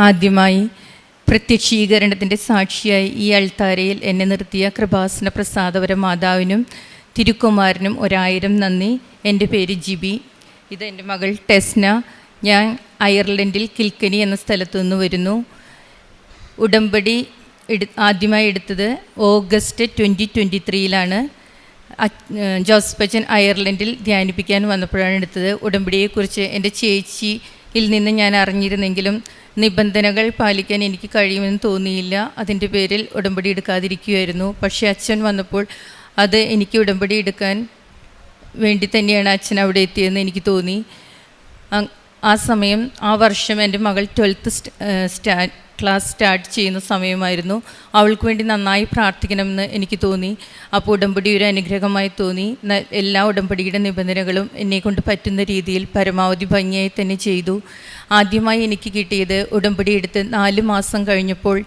ആദ്യമായി പ്രത്യക്ഷീകരണത്തിൻ്റെ സാക്ഷിയായി ഈ അൾത്താരയിൽ എന്നെ നിർത്തിയ കൃപാസന പ്രസാദപര മാതാവിനും തിരുക്കുമാരനും 1000 നന്ദി. എൻ്റെ പേര് ജിബി. ഇത് എൻ്റെ മകൾ ടെസ്ന. ഞാൻ അയർലൻഡിൽ കിൽക്കനി എന്ന സ്ഥലത്തു നിന്ന് വരുന്നു. ഉടമ്പടി ആദ്യമായി എടുത്തത് ഓഗസ്റ്റ് 2023 ജോസഫ് അച്ഛൻ അയർലൻഡിൽ ധ്യാനിപ്പിക്കാൻ വന്നപ്പോഴാണ് എടുത്തത്. ഉടമ്പടിയെക്കുറിച്ച് എൻ്റെ ചേച്ചിയിൽ നിന്ന് ഞാൻ അറിഞ്ഞിരുന്നെങ്കിലും നിബന്ധനകൾ പാലിക്കാൻ എനിക്ക് കഴിയുമെന്ന് തോന്നിയില്ല. അതിൻ്റെ പേരിൽ ഉടമ്പടി എടുക്കാതിരിക്കുകയായിരുന്നു. പക്ഷേ അച്ഛൻ വന്നപ്പോൾ അത് എനിക്ക് ഉടമ്പടി എടുക്കാൻ വേണ്ടി തന്നെയാണ് അച്ഛൻ അവിടെ എത്തിയതെന്ന് എനിക്ക് തോന്നി. ആ സമയം, ആ വർഷം എൻ്റെ മകൾ 12th ക്ലാസ് സ്റ്റാർട്ട് ചെയ്യുന്ന സമയമായിരുന്നു. അവൾക്ക് വേണ്ടി നന്നായി പ്രാർത്ഥിക്കണമെന്ന് എനിക്ക് തോന്നി. അപ്പോൾ ഉടമ്പടി ഒരു അനുഗ്രഹമായി തോന്നി. എല്ലാ ഉടമ്പടിയുടെ നിബന്ധനകളും എന്നെക്കൊണ്ട് പറ്റുന്ന രീതിയിൽ പരമാവധി ഭംഗിയായി തന്നെ ചെയ്തു. ആദ്യമായി എനിക്ക് കിട്ടിയത് ഉടമ്പടി എടുത്ത് 4 മാസം കഴിഞ്ഞപ്പോൾ.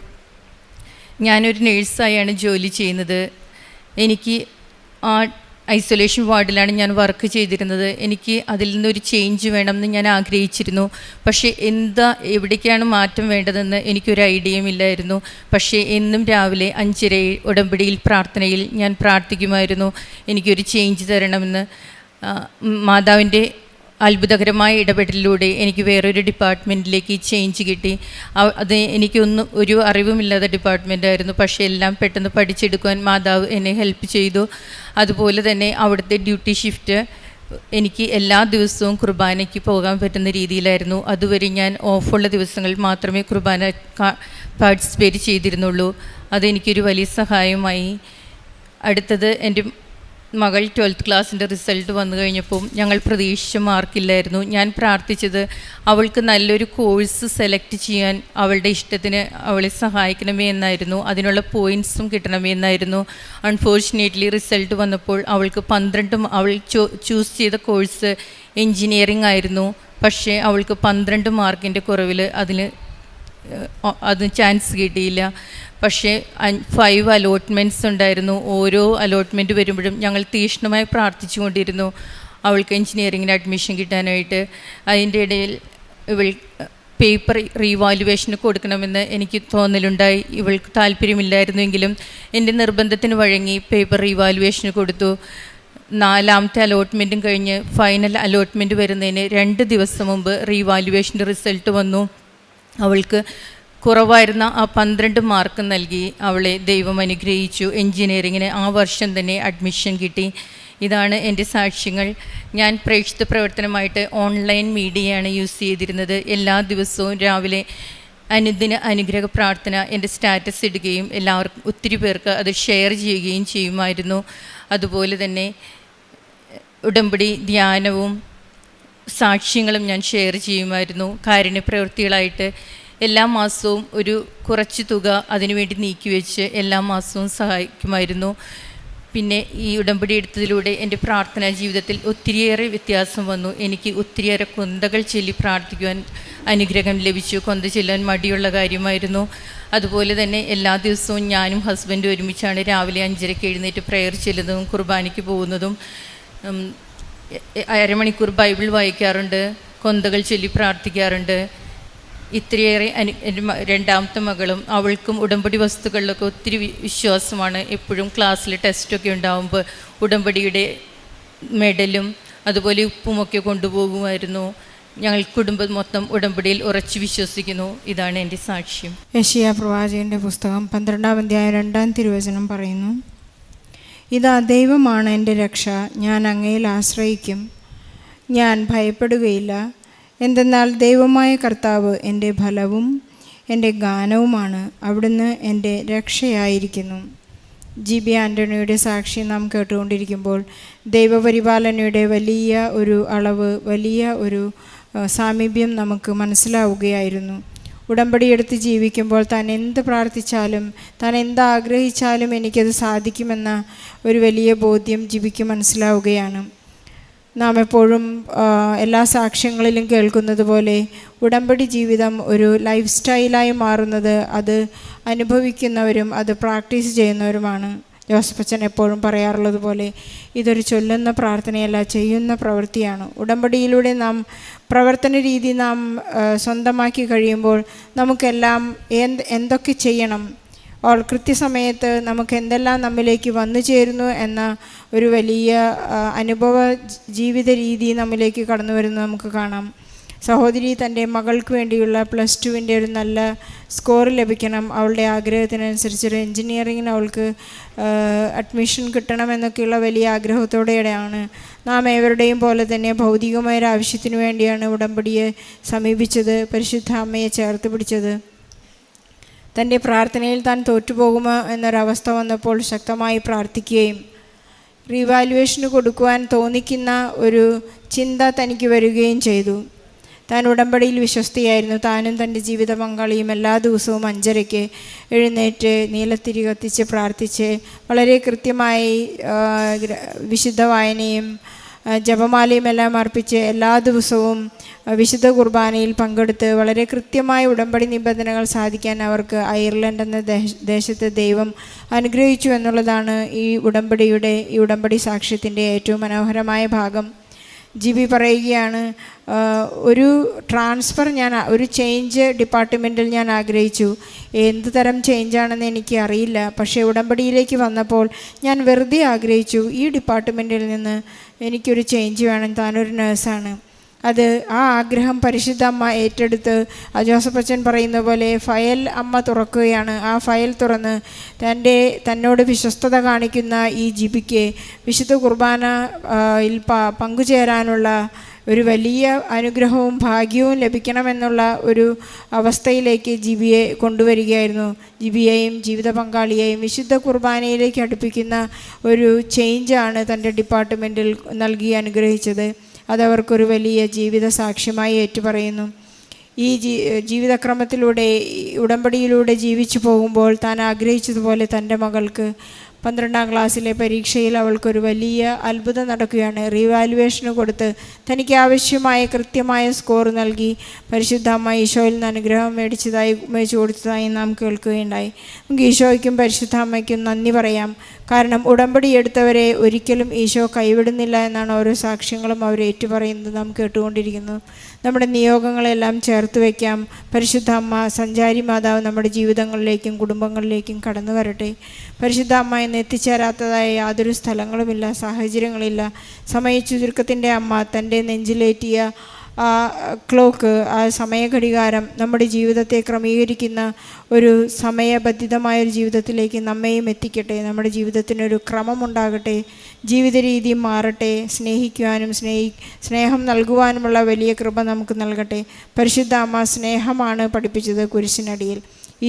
ഞാനൊരു നേഴ്സായാണ് ജോലി ചെയ്യുന്നത്. എനിക്ക് ഐസൊലേഷൻ വാർഡിലാണ് ഞാൻ വർക്ക് ചെയ്തിരുന്നത്. എനിക്ക് അതിൽ നിന്നൊരു ചേഞ്ച് വേണമെന്ന് ഞാൻ ആഗ്രഹിച്ചിരുന്നു. പക്ഷേ എവിടേക്കാണ് മാറ്റം വേണ്ടതെന്ന് എനിക്കൊരു ഐഡിയയും ഇല്ലായിരുന്നു. പക്ഷേ എന്നും രാവിലെ 5:30 ഉടമ്പടിയിൽ പ്രാർത്ഥനയിൽ ഞാൻ പ്രാർത്ഥിക്കുമായിരുന്നു, എനിക്കൊരു ചേഞ്ച് തരണമെന്ന്. മാതാവിൻ്റെ അത്ഭുതകരമായ ഇടപെടലിലൂടെ എനിക്ക് വേറൊരു ഡിപ്പാർട്ട്മെൻറ്റിലേക്ക് ചേഞ്ച് കിട്ടി. അത് ഒരു അറിവുമില്ലാത്ത ഡിപ്പാർട്ട്മെൻറ്റായിരുന്നു. പക്ഷേ എല്ലാം പെട്ടെന്ന് പഠിച്ചെടുക്കുവാൻ മാതാവ് എന്നെ ഹെൽപ്പ് ചെയ്തു. അതുപോലെ തന്നെ അവിടുത്തെ ഡ്യൂട്ടി ഷിഫ്റ്റ് എനിക്ക് എല്ലാ ദിവസവും കുർബാനയ്ക്ക് പോകാൻ പറ്റുന്ന രീതിയിലായിരുന്നു. അതുവരെ ഞാൻ ഓഫുള്ള ദിവസങ്ങളിൽ മാത്രമേ കുർബാന പാർട്ടിസിപ്പേറ്റ് ചെയ്തിരുന്നുള്ളൂ. അതെനിക്കൊരു വലിയ സഹായമായി. അടുത്തത്, എൻ്റെ മകൾ 12th ക്ലാസ്സിൻ്റെ റിസൾട്ട് വന്നു കഴിഞ്ഞപ്പോൾ ഞങ്ങൾ പ്രതീക്ഷിച്ച മാർക്കില്ലായിരുന്നു. ഞാൻ പ്രാർത്ഥിച്ചത് അവൾക്ക് നല്ലൊരു കോഴ്സ് സെലക്ട് ചെയ്യാൻ അവളുടെ ഇഷ്ടത്തിന് അവളെ സഹായിക്കണമേ എന്നായിരുന്നു. അതിനുള്ള പോയിൻറ്റ്സും കിട്ടണമേ എന്നായിരുന്നു. അൺഫോർച്ചുനേറ്റ്ലി റിസൾട്ട് വന്നപ്പോൾ അവൾക്ക് 12 അവൾ ചൂസ് ചെയ്ത കോഴ്സ് എൻജിനീയറിംഗ് ആയിരുന്നു. പക്ഷേ അവൾക്ക് 12 മാർക്കിൻ്റെ കുറവിൽ അതിന് ചാൻസ് കിട്ടിയില്ല. പക്ഷേ 5 അലോട്ട്മെൻറ്റ്സ് ഉണ്ടായിരുന്നു. ഓരോ അലോട്ട്മെൻറ്റ് വരുമ്പോഴും ഞങ്ങൾ തീക്ഷ്ണമായി പ്രാർത്ഥിച്ചുകൊണ്ടിരുന്നു അവൾക്ക് എൻജിനീയറിങ്ങിന് അഡ്മിഷൻ കിട്ടാനായിട്ട്. അതിൻ്റെ ഇടയിൽ ഇവൾ പേപ്പർ റീവാലുവേഷന് കൊടുക്കണമെന്ന് എനിക്ക് തോന്നലുണ്ടായി. ഇവൾക്ക് താല്പര്യമില്ലായിരുന്നുവെങ്കിലും എൻ്റെ നിർബന്ധത്തിന് വഴങ്ങി പേപ്പർ റീവാലുവേഷന് കൊടുത്തു. 4ാമത്തെ അലോട്ട്മെൻറ്റും കഴിഞ്ഞ് ഫൈനൽ അലോട്ട്മെൻറ്റ് വരുന്നതിന് 2 ദിവസം മുമ്പ് റീവാലുവേഷൻ്റെ റിസൾട്ട് വന്നു. അവൾക്ക് കുറവായിരുന്ന ആ 12 മാർക്ക് നൽകി അവളെ ദൈവം അനുഗ്രഹിച്ചു. എൻജിനീയറിങ്ങിന് ആ വർഷം തന്നെ അഡ്മിഷൻ കിട്ടി. ഇതാണ് എൻ്റെ സാക്ഷ്യങ്ങൾ. ഞാൻ പ്രേക്ഷിത പ്രവർത്തനമായിട്ട് ഓൺലൈൻ മീഡിയയാണ് യൂസ് ചെയ്തിരുന്നത്. എല്ലാ ദിവസവും രാവിലെ അനുഗ്രഹ പ്രാർത്ഥന എൻ്റെ സ്റ്റാറ്റസ് ഇടുകയും ഒത്തിരി പേർക്ക് അത് ഷെയർ ചെയ്യുകയും ചെയ്യുമായിരുന്നു. അതുപോലെ തന്നെ ഉടമ്പടി ധ്യാനവും സാക്ഷ്യങ്ങളും ഞാൻ ഷെയർ ചെയ്യുമായിരുന്നു. കാരുണ്യപ്രവൃത്തികളായിട്ട് എല്ലാ മാസവും ഒരു കുറച്ച് തുക അതിനുവേണ്ടി നീക്കിവെച്ച് എല്ലാ മാസവും സഹായിക്കുമായിരുന്നു. പിന്നെ ഈ ഉടമ്പടി എടുത്തതിലൂടെ എൻ്റെ പ്രാർത്ഥനാ ജീവിതത്തിൽ ഒത്തിരിയേറെ വ്യത്യാസം വന്നു. എനിക്ക് ഒത്തിരിയേറെ കൊന്തകൾ ചൊല്ലി പ്രാർത്ഥിക്കുവാൻ അനുഗ്രഹം ലഭിച്ചു. കൊന്ത ചൊല്ലാൻ മടിയുള്ള കാര്യമായിരുന്നു. അതുപോലെ തന്നെ എല്ലാ ദിവസവും ഞാനും ഹസ്ബൻഡും ഒരുമിച്ചാണ് രാവിലെ 5:30 എഴുന്നേറ്റ് പ്രയർ ചൊല്ലുന്നതും കുർബാനയ്ക്ക് പോകുന്നതും. 1/2 മണിക്കൂർ ബൈബിൾ വായിക്കാറുണ്ട്, കൊന്തകൾ ചൊല്ലി പ്രാർത്ഥിക്കാറുണ്ട്. ഇത്രയേറെ എൻ്റെ 2ാമത്തെ മകളും, അവൾക്കും ഉടമ്പടി വസ്തുക്കളിലൊക്കെ ഒത്തിരി വിശ്വാസമാണ്. എപ്പോഴും ക്ലാസ്സിൽ ടെസ്റ്റൊക്കെ ഉണ്ടാകുമ്പോൾ ഉടമ്പടിയുടെ മെഡലും അതുപോലെ ഉപ്പുമൊക്കെ കൊണ്ടുപോകുമായിരുന്നു. ഞങ്ങൾ കുടുംബം മൊത്തം ഉടമ്പടിയിൽ ഉറച്ചു വിശ്വസിക്കുന്നു. ഇതാണ് എൻ്റെ സാക്ഷ്യം. യെശയ്യാ പ്രവാചകൻ്റെ പുസ്തകം 12-ാം അധ്യായം 2-ാം തിരുവചനം പറയുന്നു, ഇതാ ദൈവമാണ് എൻ്റെ രക്ഷ, ഞാൻ അങ്ങയിൽ ആശ്രയിക്കും, ഞാൻ ഭയപ്പെടുകയില്ല. എന്തെന്നാൽ ദൈവമായ കർത്താവ് എൻ്റെ ഫലവും എൻ്റെ ഗാനവുമാണ്, അവിടുന്ന് എൻ്റെ രക്ഷയായിരിക്കുന്നു. ജിബി ആൻ്റണിയുടെ സാക്ഷി നാം കേട്ടുകൊണ്ടിരിക്കുമ്പോൾ ദൈവപരിപാലനയുടെ വലിയ ഒരു അളവ്, വലിയ ഒരു സാമീപ്യം നമുക്ക് മനസ്സിലാവുകയായിരുന്നു. ഉടമ്പടിയെടുത്ത് ജീവിക്കുമ്പോൾ താൻ എന്ത് പ്രാർത്ഥിച്ചാലും, താൻ എന്താഗ്രഹിച്ചാലും എനിക്കത് സാധിക്കുമെന്ന ഒരു വലിയ ബോധ്യം ജിബിക്ക് മനസ്സിലാവുകയാണ്. നാം എപ്പോഴും എല്ലാ സാക്ഷ്യങ്ങളിലും കേൾക്കുന്നത് പോലെ ഉടമ്പടി ജീവിതം ഒരു ലൈഫ് സ്റ്റൈലായി മാറുന്നത് അത് അനുഭവിക്കുന്നവരും അത് പ്രാക്ടീസ് ചെയ്യുന്നവരുമാണ്. ജോസഫച്ചൻ എപ്പോഴും പറയാറുള്ളത് പോലെ ഇതൊരു ചൊല്ലുന്ന പ്രാർത്ഥനയല്ല, ചെയ്യുന്ന പ്രവൃത്തിയാണ്. ഉടമ്പടിയിലൂടെ നാം പ്രവർത്തന രീതി നാം സ്വന്തമാക്കി കഴിയുമ്പോൾ നമുക്കെല്ലാം എന്തൊക്കെ ചെയ്യണം, കൃത്യസമയത്ത് നമുക്ക് എന്തെല്ലാം നമ്മിലേക്ക് വന്നു ചേരുന്നു എന്ന ഒരു വലിയ അനുഭവ ജീവിത രീതി നമ്മിലേക്ക് കടന്നു വരുന്നത് നമുക്ക് കാണാം. സഹോദരി തൻ്റെ മകൾക്ക് വേണ്ടിയുള്ള +2 ഒരു നല്ല സ്കോർ ലഭിക്കണം, അവളുടെ ആഗ്രഹത്തിനനുസരിച്ചൊരു എൻജിനീയറിങ്ങിന് അവൾക്ക് അഡ്മിഷൻ കിട്ടണമെന്നൊക്കെയുള്ള വലിയ ആഗ്രഹത്തോടെയാണ് നാം ഏവരുടെയും പോലെ തന്നെ ഭൗതികമായൊരു ആവശ്യത്തിന് വേണ്ടിയാണ് ഉടമ്പടിയെ സമീപിച്ചത്, പരിശുദ്ധ അമ്മയെ ചേർത്ത് പിടിച്ചത്. തൻ്റെ പ്രാർത്ഥനയിൽ താൻ തോറ്റുപോകുമോ എന്നൊരവസ്ഥ വന്നപ്പോൾ ശക്തമായി പ്രാർത്ഥിക്കുകയും റീവാലുവേഷന് കൊടുക്കുവാൻ തോന്നിക്കുന്ന ഒരു ചിന്ത തനിക്ക് വരികയും ചെയ്തു. താൻ ഉടമ്പടിയിൽ വിശ്വസ്തയായിരുന്നു. താനും തൻ്റെ ജീവിത പങ്കാളിയും എല്ലാ ദിവസവും 5:30 എഴുന്നേറ്റ് നീലത്തിരി കത്തിച്ച് പ്രാർത്ഥിച്ച് വളരെ കൃത്യമായി വിശുദ്ധ വായനയും ജപമാലയും എല്ലാം അർപ്പിച്ച് എല്ലാ ദിവസവും വിശുദ്ധ കുർബാനയിൽ പങ്കെടുത്ത് വളരെ കൃത്യമായ ഉടമ്പടി നിബന്ധനകൾ സാധിക്കാൻ അവർക്ക് അയർലൻഡ് എന്ന ദേശത്ത് ദൈവം അനുഗ്രഹിച്ചു എന്നുള്ളതാണ് ഈ ഉടമ്പടി സാക്ഷ്യത്തിൻ്റെ ഏറ്റവും മനോഹരമായ ഭാഗം. ജിബി പറയുകയാണ്, ഒരു ട്രാൻസ്ഫർ ഒരു ചേഞ്ച് ഡിപ്പാർട്ട്മെൻറ്റിൽ ഞാൻ ആഗ്രഹിച്ചു. എന്ത് തരം ചേഞ്ചാണെന്ന് എനിക്ക് അറിയില്ല. പക്ഷേ ഉടമ്പടിയിലേക്ക് വന്നപ്പോൾ ഞാൻ വെറുതെ ആഗ്രഹിച്ചു, ഈ ഡിപ്പാർട്ട്മെൻറ്റിൽ നിന്ന് എനിക്കൊരു ചേഞ്ച് വേണം. താനൊരു നേഴ്സാണ്. ആ ആഗ്രഹം പരിശുദ്ധ അമ്മ ഏറ്റെടുത്ത് ജോസഫച്ചൻ പറയുന്ന പോലെ ഫയൽ അമ്മ തുറക്കുകയാണ്. ആ ഫയൽ തുറന്ന് തന്നോട് വിശ്വസ്തത കാണിക്കുന്ന ഈ ജിബിക്ക് വിശുദ്ധ കുർബാനയിൽ പങ്കുചേരാനുള്ള ഒരു വലിയ അനുഗ്രഹവും ഭാഗ്യവും ലഭിക്കണമെന്നുള്ള ഒരു അവസ്ഥയിലേക്ക് ജിബിയെ കൊണ്ടുവരികയായിരുന്നു. ജിബിയെയും ജീവിത പങ്കാളിയെയും വിശുദ്ധ കുർബാനയിലേക്ക് അടുപ്പിക്കുന്ന ഒരു ചേഞ്ചാണ് തൻ്റെ ഡിപ്പാർട്ട്മെൻറ്റിൽ നൽകി അനുഗ്രഹിച്ചത്. അതവർക്കൊരു വലിയ ജീവിത സാക്ഷ്യമായി ഏറ്റുപറയുന്നു. ഈ ജീവിതക്രമത്തിലൂടെ ഉടമ്പടിയിലൂടെ ജീവിച്ചു പോകുമ്പോൾ താൻ ആഗ്രഹിച്ചതുപോലെ തൻ്റെ മകൾക്ക് 12ാം ക്ലാസ്സിലെ പരീക്ഷയിൽ അവൾക്കൊരു വലിയ അത്ഭുതം നടക്കുകയാണ്. റീവാലുവേഷന് കൊടുത്ത് തനിക്ക് ആവശ്യമായ കൃത്യമായ സ്കോർ നൽകി പരിശുദ്ധ അമ്മ ഈശോയിൽ നിന്ന് അനുഗ്രഹം മേടിച്ചു കൊടുത്തതായി നാം കേൾക്കുകയുണ്ടായി. നമുക്ക് ഈശോയ്ക്കും പരിശുദ്ധ അമ്മയ്ക്കും നന്ദി പറയാം. കാരണം ഉടമ്പടി എടുത്തവരെ ഒരിക്കലും ഈശോ കൈവിടുന്നില്ല എന്നാണ് ഓരോ സാക്ഷ്യങ്ങളും അവർ ഏറ്റുപറയുന്നത് നാം കേട്ടുകൊണ്ടിരിക്കുന്നു. നമ്മുടെ നിയോഗങ്ങളെല്ലാം ചേർത്ത് വയ്ക്കാം. പരിശുദ്ധ അമ്മ സഞ്ചാരി മാതാവ് നമ്മുടെ ജീവിതങ്ങളിലേക്കും കുടുംബങ്ങളിലേക്കും കടന്നു വരട്ടെ. പരിശുദ്ധ അമ്മ എന്ന് എത്തിച്ചേരാത്തതായ യാതൊരു സ്ഥലങ്ങളുമില്ല, സാഹചര്യങ്ങളില്ല. സമയച്ചുരുക്കത്തിൻ്റെ അമ്മ തൻ്റെ നെഞ്ചിലേറ്റിയ ആ ക്ലോക്ക്, ആ സമയഘടികാരം നമ്മുടെ ജീവിതത്തെ ക്രമീകരിക്കുന്ന ഒരു സമയബന്ധിതമായൊരു ജീവിതത്തിലേക്ക് നമ്മയും എത്തിക്കട്ടെ. നമ്മുടെ ജീവിതത്തിനൊരു ക്രമമുണ്ടാകട്ടെ, ജീവിത രീതി മാറട്ടെ, സ്നേഹിക്കുവാനും സ്നേഹം നൽകുവാനുമുള്ള വലിയ കൃപ നമുക്ക് നൽകട്ടെ. പരിശുദ്ധ അമ്മ സ്നേഹമാണ് പഠിപ്പിച്ചത് കുരിശിനടിയിൽ.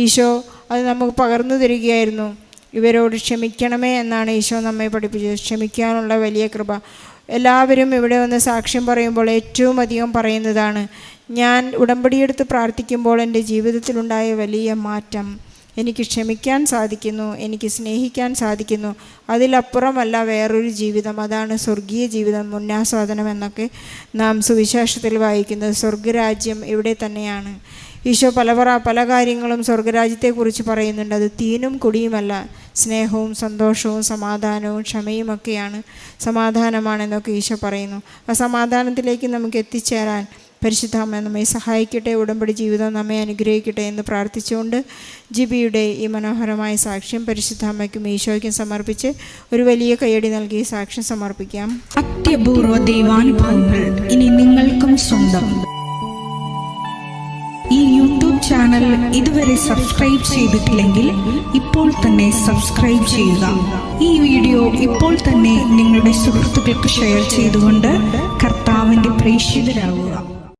ഈശോ അത് നമുക്ക് പകർന്നു തരികയായിരുന്നു. ഇവരോട് ക്ഷമിക്കണമേ എന്നാണ് ഈശോ നമ്മെ പഠിപ്പിച്ചത്. ക്ഷമിക്കാനുള്ള വലിയ കൃപ എല്ലാവരും ഇവിടെ വന്ന് സാക്ഷ്യം പറയുമ്പോൾ ഏറ്റവും അധികം പറയുന്നതാണ്, ഞാൻ ഉടമ്പടിയെടുത്ത് പ്രാർത്ഥിക്കുമ്പോൾ എൻ്റെ ജീവിതത്തിലുണ്ടായ വലിയ മാറ്റം. എനിക്ക് ക്ഷമിക്കാൻ സാധിക്കുന്നു, എനിക്ക് സ്നേഹിക്കാൻ സാധിക്കുന്നു. അതിലപ്പുറമല്ല വേറൊരു ജീവിതം. അതാണ് സ്വർഗീയ ജീവിതം, മുന്നാസ്വാദനം എന്നൊക്കെ നാം സുവിശേഷത്തിൽ വായിക്കുന്നത്. സ്വർഗരാജ്യം ഇവിടെ തന്നെയാണ്. ഈശോ പല കാര്യങ്ങളും സ്വർഗരാജ്യത്തെക്കുറിച്ച് പറയുന്നുണ്ട്. അത് തീനും കുടിയുമല്ല, സ്നേഹവും സന്തോഷവും സമാധാനവും ക്ഷമയുമൊക്കെയാണ്, സമാധാനമാണെന്നൊക്കെ ഈശോ പറയുന്നു. ആ സമാധാനത്തിലേക്ക് നമുക്ക് എത്തിച്ചേരാൻ പരിശുദ്ധ അമ്മ നമ്മെ സഹായിക്കട്ടെ. ഉടമ്പടി ജീവിതം നമ്മെ അനുഗ്രഹിക്കട്ടെ എന്ന് പ്രാർത്ഥിച്ചുകൊണ്ട് ജിബിയുടെ ഈ മനോഹരമായ സാക്ഷ്യം പരിശുദ്ധ അമ്മയ്ക്കും ഈശോയ്ക്കും സമർപ്പിച്ച് ഒരു വലിയ കയ്യടി നൽകി സാക്ഷ്യം സമർപ്പിക്കാം. അത്യപൂർവ ദൈവാനുഭവങ്ങൾ ഇനി നിങ്ങൾക്കും സ്വന്തം. ഈ യൂട്യൂബ് ചാനൽ ഇതുവരെ സബ്സ്ക്രൈബ് ചെയ്തിട്ടില്ലെങ്കിൽ ഇപ്പോൾ തന്നെ സബ്സ്ക്രൈബ് ചെയ്യുക. ഈ വീഡിയോ ഇപ്പോൾ തന്നെ നിങ്ങളുടെ സുഹൃത്തുക്കൾക്ക് ഷെയർ ചെയ്തുകൊണ്ട് കർത്താവിൻ്റെ പ്രേക്ഷിതരാകുക.